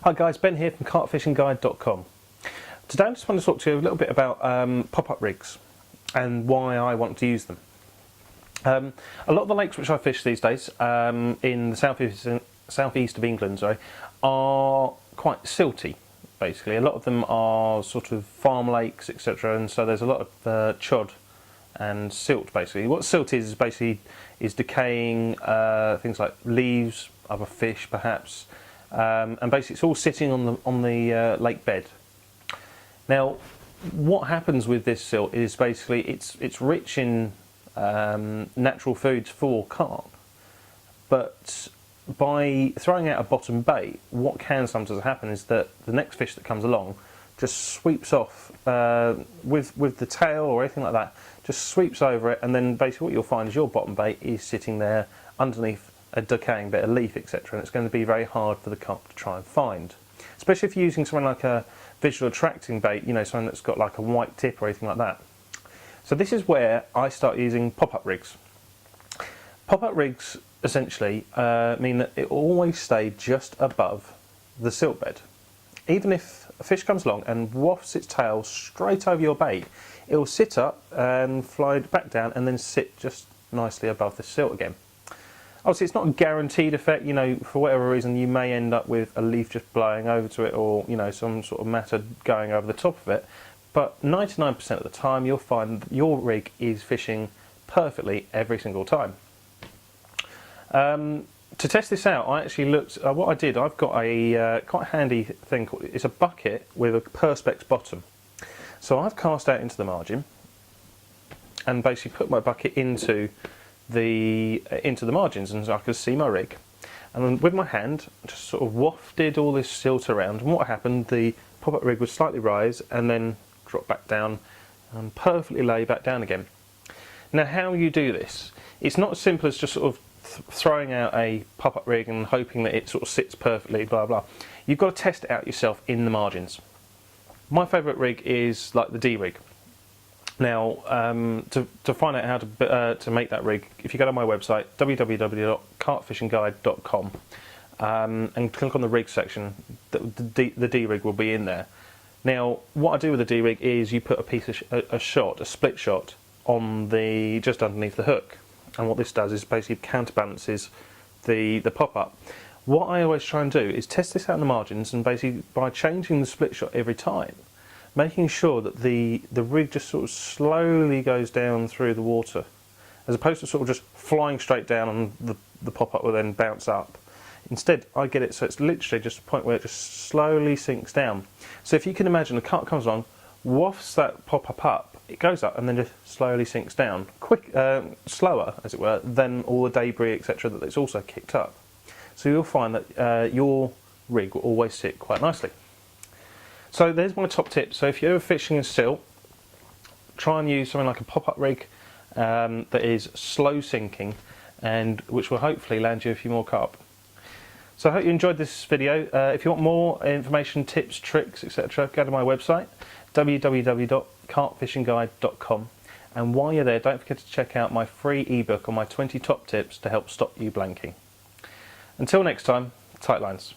Hi guys, Ben here from carpfishingguide.com. Today I just want to talk to you a little bit about pop-up rigs and why I want to use them. A lot of the lakes which I fish these days in the southeast of England are quite silty, basically. A lot of them are sort of farm lakes, etc., and so there's a lot of chod and silt, basically. What silt is basically decaying things like leaves, other fish perhaps, and basically it's all sitting on the lake bed. Now, what happens with this silt is basically it's rich in natural foods for carp, but by throwing out a bottom bait, what can sometimes happen is that the next fish that comes along just sweeps off with the tail or anything like that, just sweeps over it, and then basically what you'll find is your bottom bait is sitting there underneath a decaying bit of leaf, etc., and it's going to be very hard for the carp to try and find, especially if you're using something like a visual attracting bait, you know, something that's got like a white tip or anything like that. So this is where I start using pop-up rigs. Pop-up rigs essentially mean that it always stays just above the silt bed. Even if a fish comes along and wafts its tail straight over your bait, it will sit up and fly back down and then sit just nicely above the silt again. Obviously it's not a guaranteed effect, you know, for whatever reason you may end up with a leaf just blowing over to it, or, you know, some sort of matter going over the top of it, but 99% of the time you'll find that your rig is fishing perfectly every single time. To test this out, I actually looked, what I did, I've got a quite handy thing called, it's a bucket with a perspex bottom. So I've cast out into the margin and basically put my bucket into the margins, and so I could see my rig, and then with my hand just sort of wafted all this silt around, and what happened, the pop-up rig would slightly rise and then drop back down and perfectly lay back down again. Now how you do this, it's not as simple as just sort of throwing out a pop-up rig and hoping that it sort of sits perfectly, blah blah. You've got to test it out yourself in the margins. My favourite rig is like the D rig. Now, to find out how to make that rig, if you go to my website www.carpfishingguide.com and click on the rig section, the D rig will be in there. Now, what I do with the D rig is you put a piece of a split shot on just underneath the hook, and what this does is basically counterbalances the pop up. What I always try and do is test this out in the margins, and basically by changing the split shot every time, making sure that the rig just sort of slowly goes down through the water, as opposed to sort of just flying straight down and the pop-up will then bounce up. Instead, I get it so it's literally just a point where it just slowly sinks down. So if you can imagine, the carp comes along, wafts that pop-up up, it goes up and then just slowly sinks down, slower, as it were, than all the debris, etc., that it's also kicked up. So you'll find that your rig will always sit quite nicely. So there's my top tip. So if you're ever fishing in silt, try and use something like a pop-up rig that is slow sinking, and which will hopefully land you a few more carp. So I hope you enjoyed this video. If you want more information, tips, tricks, etc., go to my website www.carpfishingguide.com, and while you're there, don't forget to check out my free ebook on my 20 top tips to help stop you blanking. Until next time, tight lines.